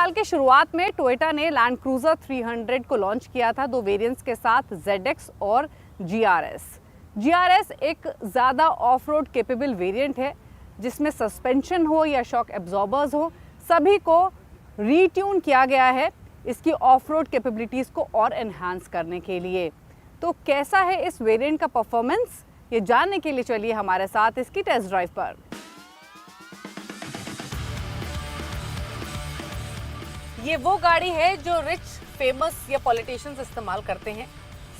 साल के शुरुआत में टोयोटा ने लैंड क्रूजर 300 को लॉन्च किया था, दो वेरिएंट्स के साथ ZX और GRS। GRS एक ज़्यादा ऑफ रोड केपेबल वेरिएंट है जिसमें सस्पेंशन हो या शॉक एब्जॉर्बर्स हो, सभी को रीट्यून किया गया है इसकी ऑफ रोड कैपेबिलिटीज़ को और एनहांस करने के लिए। तो कैसा है इस वेरिएंट का परफॉर्मेंस, ये जानने के लिए चलिए हमारे साथ इसकी टेस्ट ड्राइव पर। ये वो गाड़ी है जो रिच, फेमस या पॉलिटिशियंस इस्तेमाल करते हैं।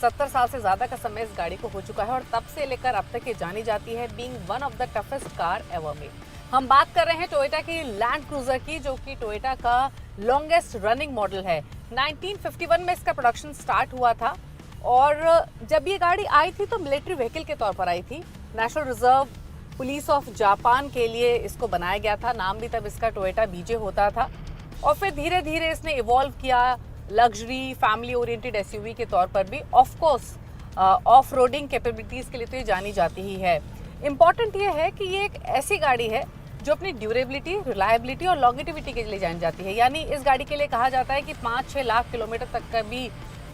70 साल से ज़्यादा का समय इस गाड़ी को हो चुका है और तब से लेकर अब तक ये जानी जाती है being one of the toughest car ever made. हम बात कर रहे हैं टोयोटा की लैंड क्रूजर की, जो कि टोयोटा का लॉन्गेस्ट रनिंग मॉडल है। 1951 में इसका प्रोडक्शन स्टार्ट हुआ था और जब ये गाड़ी आई थी तो मिलिट्री व्हीकल के तौर पर आई थी। National reserve police of Japan के लिए इसको बनाया गया था। नाम भी तब इसका टोयोटा बीजे होता था और फिर धीरे धीरे इसने इवॉल्व किया लग्जरी फैमिली ओरिएंटेड एसयूवी के तौर पर भी। Of course off roading capabilities के लिए तो ये जानी जाती ही है। इम्पॉर्टेंट ये है कि ये एक ऐसी गाड़ी है जो अपनी ड्यूरेबिलिटी, रिलायबिलिटी और लॉन्गेटिविटी के लिए जानी जाती है। यानी इस गाड़ी के लिए कहा जाता है कि 5-6 लाख किलोमीटर तक का भी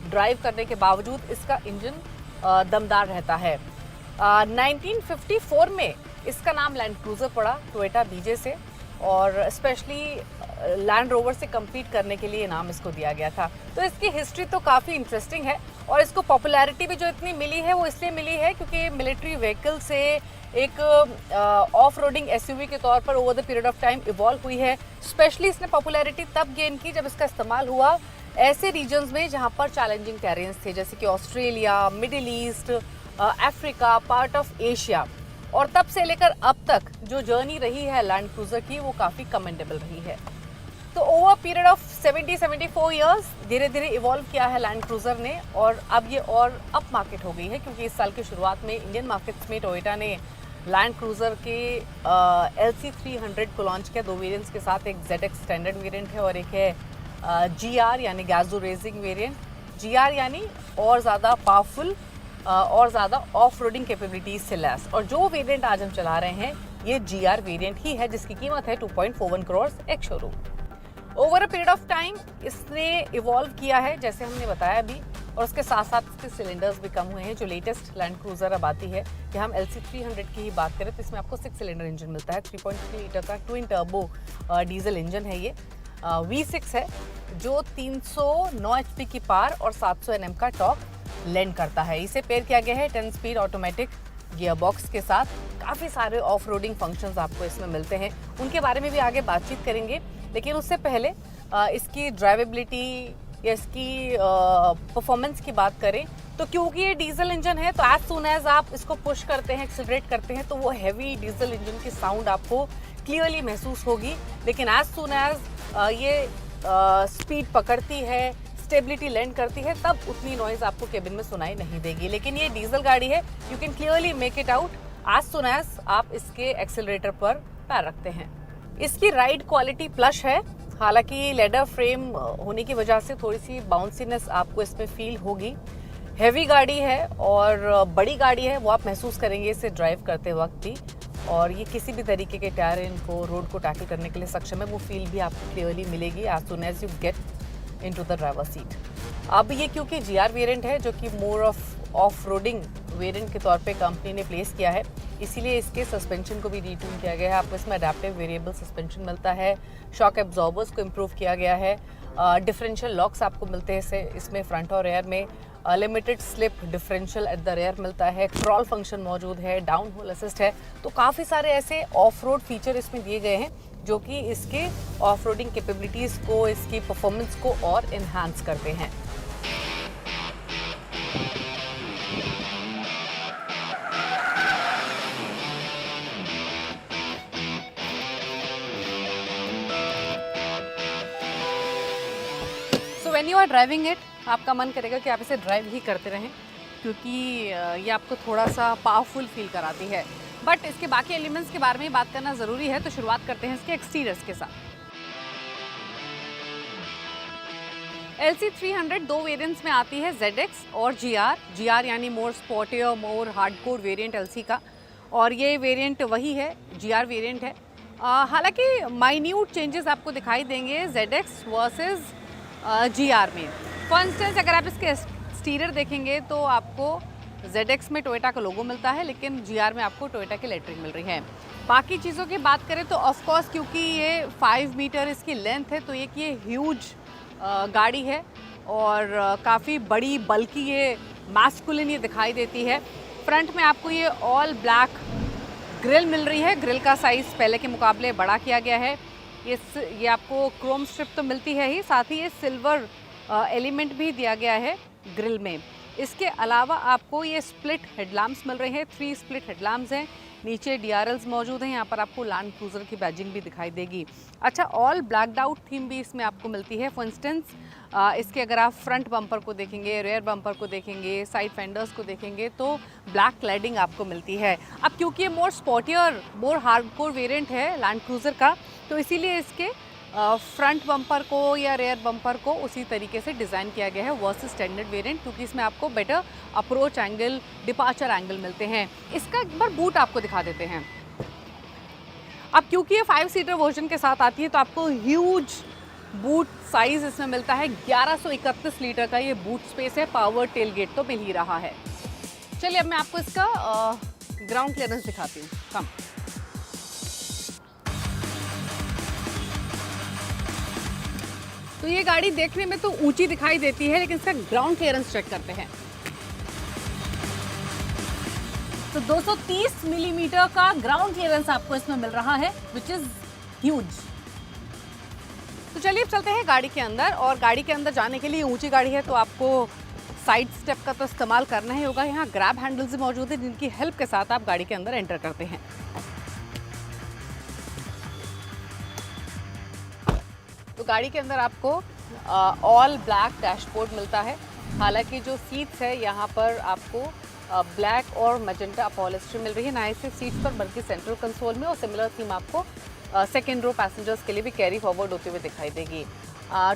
ड्राइव करने के बावजूद इसका इंजन दमदार रहता है। 1954 में इसका नाम लैंड क्रूजर पड़ा टोयोटा बीजे से और स्पेशली लैंड रोवर से कम्पीट करने के लिए नाम इसको दिया गया था। तो इसकी हिस्ट्री तो काफ़ी इंटरेस्टिंग है और इसको पॉपुलैरिटी भी जो इतनी मिली है वो इसलिए मिली है क्योंकि मिलिट्री व्हीकल से एक ऑफ रोडिंग एसयूवी के तौर पर over the period of time evolve हुई है। स्पेशली इसने पॉपुलैरिटी तब गेन की जब इसका इस्तेमाल हुआ ऐसे रीजन्स में जहाँ पर चैलेंजिंग टेरेन्स थे, जैसे कि Australia, middle east, Africa, part of Asia. और तब से लेकर अब तक जो जर्नी रही है लैंड क्रूजर की वो काफ़ी कमेंडेबल रही है। तो ओवर पीरियड ऑफ 70-74 ईयर्स धीरे धीरे इवॉल्व किया है लैंड क्रूजर ने और अब ये और अप मार्केट हो गई है क्योंकि इस साल की शुरुआत में इंडियन मार्केट्स में टोयोटा ने लैंड क्रूजर के LC 300 को लॉन्च किया। दो वेरिएंट्स के साथ, एक ZX स्टैंडर्ड वेरिएंट है और एक है GR यानी गैजो रेसिंग वेरिएंट। GR यानी और ज़्यादा पावरफुल और ज़्यादा ऑफ रोडिंग कैपेबिलिटीज से लेस। और जो वेरिएंट आज हम चला रहे हैं ये GR वेरिएंट ही है जिसकी कीमत है 2.41 crore ex showroom. Over a period of time इसने इवॉल्व किया है जैसे हमने बताया अभी, और उसके साथ साथ इसके सिलेंडर्स भी कम हुए हैं। जो लेटेस्ट लैंड क्रूजर अब आती है कि हम LC 300 की ही बात करें तो इसमें आपको 6 सिलेंडर इंजन मिलता है। 3.3 लीटर का ट्विन टर्बो डीजल इंजन है ये। V6 है जो 309 HP की पावर और 700 Nm का टॉर्क लैंड करता है। इसे पेयर किया गया है 10 स्पीड ऑटोमेटिक गियर बॉक्स के साथ। काफ़ी सारे ऑफ रोडिंग फंक्शंस आपको इसमें मिलते हैं, उनके बारे में भी आगे बातचीत करेंगे। लेकिन उससे पहले इसकी ड्राइवेबिलिटी या इसकी परफॉर्मेंस की बात करें तो क्योंकि ये डीजल इंजन है तो एज सून एज आप इसको पुश करते हैं, एक्सीलरेट करते हैं तो वो हैवी डीजल इंजन की साउंड आपको क्लियरली महसूस होगी। लेकिन एज सून एज ये स्पीड पकड़ती है, स्टेबिलिटी लैंड करती है, तब उतनी नॉइज आपको केबिन में सुनाई नहीं देगी। लेकिन ये डीजल गाड़ी है, you can clearly make it out as soon as आप इसके एक्सीलरेटर पर पैर रखते हैं। इसकी राइड क्वालिटी प्लस है, हालांकि लेदर फ्रेम होने की वजह से थोड़ी सी बाउंसीनेस आपको इसमें फील होगी। हैवी गाड़ी है और बड़ी गाड़ी है वो आप महसूस करेंगे इसे ड्राइव करते वक्त भी, और ये किसी भी तरीके के टेरेन को, रोड को टैकल करने के लिए सक्षम है। वो फील भी आपको क्लियरली मिलेगी as soon as you get into the driver seat. अब ये क्योंकि GR वेरिएंट है जो कि मोर ऑफ रोडिंग वेरिएंट के तौर पे कंपनी ने प्लेस किया है, इसीलिए इसके सस्पेंशन को भी रीट्यून किया गया है। आपको इसमें अडेप्टिव वेरिएबल सस्पेंशन मिलता है, शॉक एब्जॉर्बर्स को इम्प्रूव किया गया है, डिफरेंशियल लॉक्स आपको मिलते हैं इसमें फ्रंट और रेयर में, limited slip differential at the rear मिलता है, क्रॉल फंक्शन मौजूद है, डाउन होल असिस्ट है। तो काफ़ी सारे ऐसे ऑफ रोड फीचर इसमें दिए गए हैं जो कि इसके ऑफ रोडिंग कैपेबिलिटीज़ को, इसकी परफॉर्मेंस को और इन्हांस करते हैं। When you are driving it आपका मन करेगा कि आप इसे ड्राइव ही करते रहें क्योंकि ये आपको थोड़ा सा पावरफुल फील कराती है। बट इसके बाकी एलिमेंट्स के बारे में बात करना ज़रूरी है, तो शुरुआत करते हैं इसके एक्सटीरियर्स के साथ। LC 300 दो वेरिएंट्स में आती है, ZX और GR यानी मोर स्पोर्टियर, मोर हार्डकोर वेरिएंट LC का, और ये वेरिएंट वही है, GR वेरिएंट है। हालांकि माइन्यूट चेंजेस आपको दिखाई देंगे ZX वर्सेस GR में। फॉर इंस्टेंस अगर आप इसके एक्सटीरियर देखेंगे तो आपको ZX में टोयोटा का लोगो मिलता है, लेकिन GR में आपको टोयोटा की लेटरिंग मिल रही है। बाकी चीज़ों की बात करें तो ऑफ कोर्स क्योंकि ये 5 मीटर इसकी लेंथ है तो एक ये ह्यूज गाड़ी है और काफ़ी बड़ी बल्कि ये मैस्कुलिन ये दिखाई देती है। फ्रंट में आपको ये ऑल ब्लैक ग्रिल मिल रही है। ग्रिल का साइज़ पहले के मुकाबले बड़ा किया गया है। ये आपको क्रोम स्ट्रिप तो मिलती है ही, साथ ही ये सिल्वर एलिमेंट भी दिया गया है ग्रिल में। इसके अलावा आपको ये स्प्लिट हेडलैम्प्स मिल रहे हैं, 3 स्प्लिट हेडलैम्प्स हैं। नीचे DRLs मौजूद हैं। यहाँ पर आपको लैंड क्रूजर की बैजिंग भी दिखाई देगी। अच्छा, ऑल ब्लैक्ड आउट थीम भी इसमें आपको मिलती है। फॉर इंस्टेंस इसके अगर आप फ्रंट बम्पर को देखेंगे, रेयर बम्पर को देखेंगे, साइड फेंडर्स को देखेंगे तो ब्लैक क्लैडिंग आपको मिलती है। अब क्योंकि ये मोर स्पोर्टियर, मोर हार्डकोर वेरिएंट है लैंड क्रूजर का, तो इसीलिए इसके फ्रंट बम्पर को या रेयर बम्पर को उसी तरीके से डिज़ाइन किया गया है वर्सेस स्टैंडर्ड वेरिएंट, क्योंकि इसमें आपको better approach angle, departure angle मिलते हैं। इसका एक बार बूट आपको दिखा देते हैं। अब क्योंकि ये 5 सीटर वर्जन के साथ आती है तो आपको ह्यूज बूट साइज़ इसमें मिलता है। 1131 लीटर का ये बूट स्पेस है। पावर टेल गेट तो मिल ही रहा है। चलिए अब मैं आपको इसका ग्राउंड क्लियरेंस दिखाती हूँ। कम तो ये गाड़ी देखने में तो ऊंची दिखाई देती है, लेकिन इसका ग्राउंड क्लियरेंस चेक करते हैं। तो 230 मिलीमीटर का ग्राउंड क्लियरेंस आपको इसमें मिल रहा है, विच इज ह्यूज। तो चलिए अब चलते हैं गाड़ी के अंदर, और गाड़ी के अंदर जाने के लिए ऊंची गाड़ी है तो आपको साइड स्टेप का तो इस्तेमाल करना ही होगा। यहाँ ग्रैब हैंडल्स मौजूद है जिनकी हेल्प के साथ आप गाड़ी के अंदर एंटर करते हैं। तो गाड़ी के अंदर आपको ऑल ब्लैक डैशबोर्ड मिलता है। हालांकि जो सीट्स है यहाँ पर आपको ब्लैक और मैजेंटा अपॉलिस्ट्री मिल रही है, ना सिर्फ सीट्स पर बल्कि सेंट्रल कंसोल में, और सिमिलर थीम आपको सेकेंड रो पैसेंजर्स के लिए भी कैरी फॉरवर्ड होते हुए दिखाई देगी।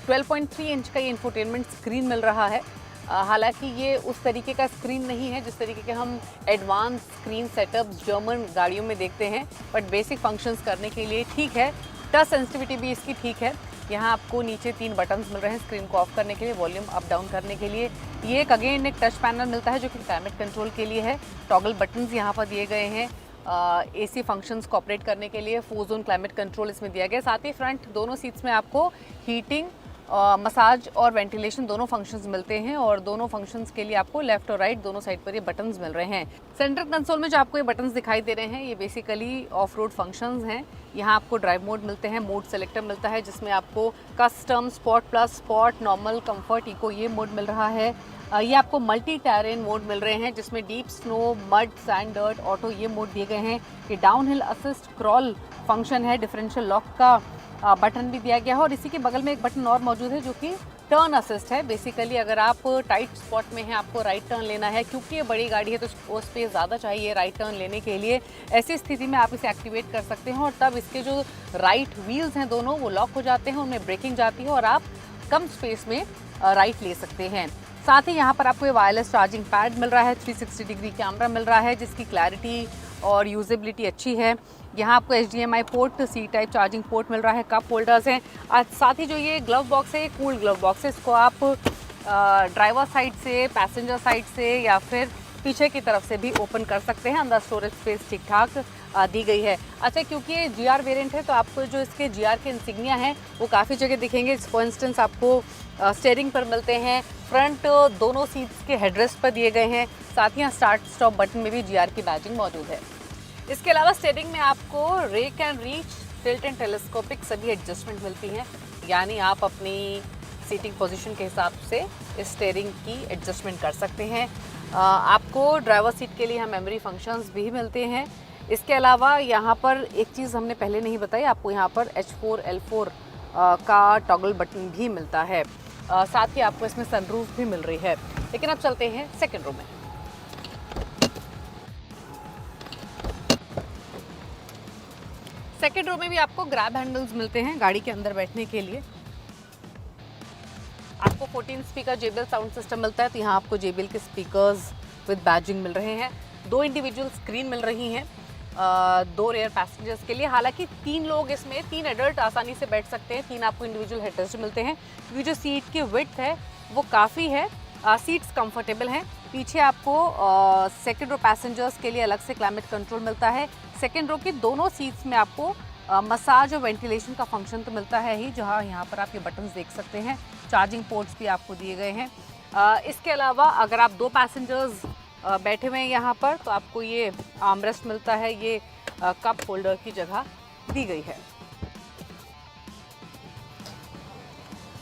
12.3 इंच का ये इंफोटेनमेंट स्क्रीन मिल रहा है। हालांकि ये उस तरीके का स्क्रीन नहीं है जिस तरीके के हम एडवांस स्क्रीन सेटअप्स जर्मन गाड़ियों में देखते हैं, बट बेसिक फंक्शंस करने के लिए ठीक है। टच सेंसिटिविटी भी इसकी ठीक है। यहाँ आपको नीचे 3 बटन्स मिल रहे हैं स्क्रीन को ऑफ करने के लिए, वॉल्यूम अप डाउन करने के लिए। ये एक अगेन एक टच पैनल मिलता है जो कि क्लाइमेट कंट्रोल के लिए है। टॉगल बटन्स यहाँ पर दिए गए हैं AC फंक्शंस को ऑपरेट करने के लिए। 4 जोन क्लाइमेट कंट्रोल इसमें दिया गया। साथ ही फ्रंट दोनों सीट्स में आपको हीटिंग, मसाज और वेंटिलेशन दोनों फंक्शंस मिलते हैं, और दोनों फंक्शंस के लिए आपको लेफ्ट और राइट दोनों साइड पर ये बटन्स मिल रहे हैं। सेंट्रल कंसोल में जो आपको ये बटन्स दिखाई दे रहे हैं ये बेसिकली ऑफ रोड फंक्शंस हैं। यहाँ आपको ड्राइव मोड मिलते हैं, मोड सेलेक्टर मिलता है जिसमें आपको custom, sport plus, sport, normal, comfort, eco ये मोड मिल रहा है। ये आपको मल्टी टेरेन मोड मिल रहे हैं जिसमें deep snow, mud, sand, dirt, auto ये मोड दिए गए हैं। ये down hill assist crawl function है। डिफरेंशियल लॉक का बटन भी दिया गया है, और इसी के बगल में एक बटन और मौजूद है जो कि टर्न असिस्ट है। बेसिकली अगर आप टाइट स्पॉट में हैं, आपको राइट टर्न लेना है, क्योंकि ये बड़ी गाड़ी है तो वो स्पेस ज़्यादा चाहिए राइट टर्न लेने के लिए, ऐसी स्थिति में आप इसे एक्टिवेट कर सकते हैं, और तब इसके जो राइट व्हील्स हैं दोनों वो लॉक हो जाते हैं, उनमें ब्रेकिंग जाती है और आप कम स्पेस में राइट ले सकते हैं। साथ ही यहाँ पर आपको ये वायरलेस चार्जिंग पैड मिल रहा है, 360 डिग्री कैमरा मिल रहा है जिसकी क्लैरिटी और यूजेबिलिटी अच्छी है। यहाँ आपको HDMI port, C type charging port मिल रहा है, कप होल्डर्स हैं। साथ ही जो ये ग्लव बॉक्स है, ये कूल ग्लव बॉक्स है। इसको आप ड्राइवर साइड से, पैसेंजर साइड से या फिर पीछे की तरफ से भी ओपन कर सकते हैं। अंदर स्टोरेज स्पेस ठीक ठाक दी गई है। अच्छा, क्योंकि ये GR वेरिएंट है तो आपको जो इसके GR के इंसिग्निया हैं वो काफ़ी जगह दिखेंगे। फॉर इंस्टेंस आपको स्टीयरिंग पर मिलते हैं, फ्रंट दोनों सीट्स के हेडरेस्ट पर दिए गए हैं। साथ ही यहाँ स्टार्ट स्टॉप बटन में भी GR की बैजिंग मौजूद है। इसके अलावा स्टीयरिंग में आपको rake and reach, tilt and telescopic सभी एडजस्टमेंट मिलती हैं, यानी आप अपनी सीटिंग पोजीशन के हिसाब से इस स्टीयरिंग की एडजस्टमेंट कर सकते हैं। आपको ड्राइवर सीट के लिए यहाँ मेमोरी फंक्शंस भी मिलते हैं। इसके अलावा यहाँ पर एक चीज़ हमने पहले नहीं बताई, आपको यहाँ पर H4, L4 का टॉगल बटन भी मिलता है। साथ ही आपको इसमें सनरूफ भी मिल रही है। लेकिन अब चलते हैं सेकेंड रो में। सेकेंड रो में भी आपको ग्रैब हैंडल्स मिलते हैं गाड़ी के अंदर बैठने के लिए। आपको 14 स्पीकर JBL साउंड सिस्टम मिलता है, तो यहाँ आपको JBL के स्पीकर्स विद बैजिंग मिल रहे हैं। 2 इंडिविजुअल स्क्रीन मिल रही हैं। 2 रेयर पैसेंजर्स के लिए। हालांकि 3 लोग इसमें, 3 एडल्ट आसानी से बैठ सकते हैं, 3 आपको इंडिविजुअल हेडरेस्ट मिलते हैं क्योंकि जो सीट की विड्थ है वो काफ़ी है, सीट्स कंफर्टेबल हैं। पीछे आपको सेकेंड रो पैसेंजर्स के लिए अलग से क्लाइमेट कंट्रोल मिलता है। सेकेंड रो की दोनों सीट्स में आपको मसाज और वेंटिलेशन का फंक्शन तो मिलता है ही, जहाँ यहाँ पर आप ये बटन्स देख सकते हैं। चार्जिंग पोर्ट्स भी आपको दिए गए हैं। इसके अलावा अगर आप 2 पैसेंजर्स बैठे हुए हैं यहाँ पर तो आपको ये आर्मरेस्ट मिलता है, ये कप होल्डर की जगह दी गई है।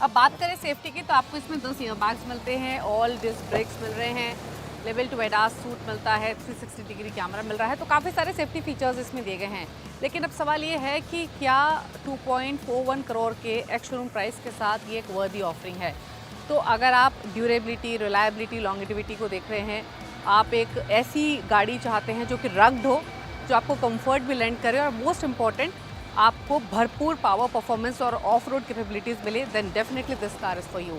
अब बात करें सेफ्टी की तो आपको इसमें 2 एयर बैग्स मिलते हैं, ऑल डिस्क ब्रेक्स मिल रहे हैं, लेवल 2 एडास सूट मिलता है, 360 डिग्री कैमरा मिल रहा है, तो काफ़ी सारे सेफ्टी फीचर्स इसमें दिए गए हैं। लेकिन अब सवाल ये है कि क्या 2.41 करोड़ के एक्स शोरूम प्राइस के साथ ये एक वर्दी ऑफरिंग है? तो अगर आप ड्यूरेबिलिटी, रिलायबिलिटी, लॉन्गेटिविटी को देख रहे हैं, आप एक ऐसी गाड़ी चाहते हैं जो कि रग्ड हो, जो आपको कंफर्ट भी लैंड करे और मोस्ट इम्पॉर्टेंट आपको भरपूर पावर, परफॉर्मेंस और ऑफ रोड कैपेबिलिटीज़ मिले, then definitely this car is for you.